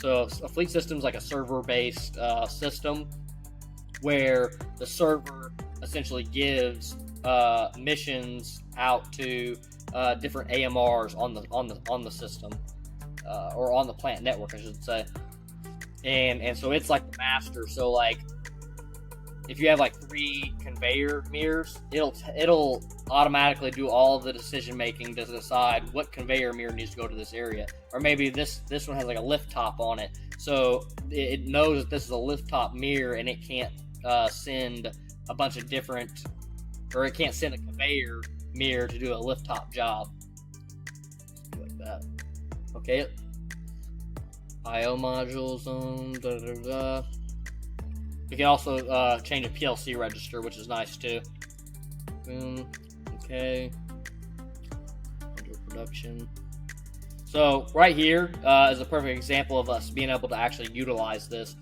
So a fleet system is like a server-based system where the server essentially gives missions out to different AMRs on the system or on the plant network, I should say. And so it's like the master. So like if you have like 3 conveyor mirrors, it'll automatically do all of the decision making to decide what conveyor mirror needs to go to this area. Or maybe this one has like a lift top on it, so it knows that this is a lift top mirror, and it can't send a bunch of different, or it can't send a conveyor mirror to do a lift top job like that. Okay, IO modules on We can also change a PLC register, which is nice too. Okay. Under production. So right here is a perfect example of us being able to actually utilize this.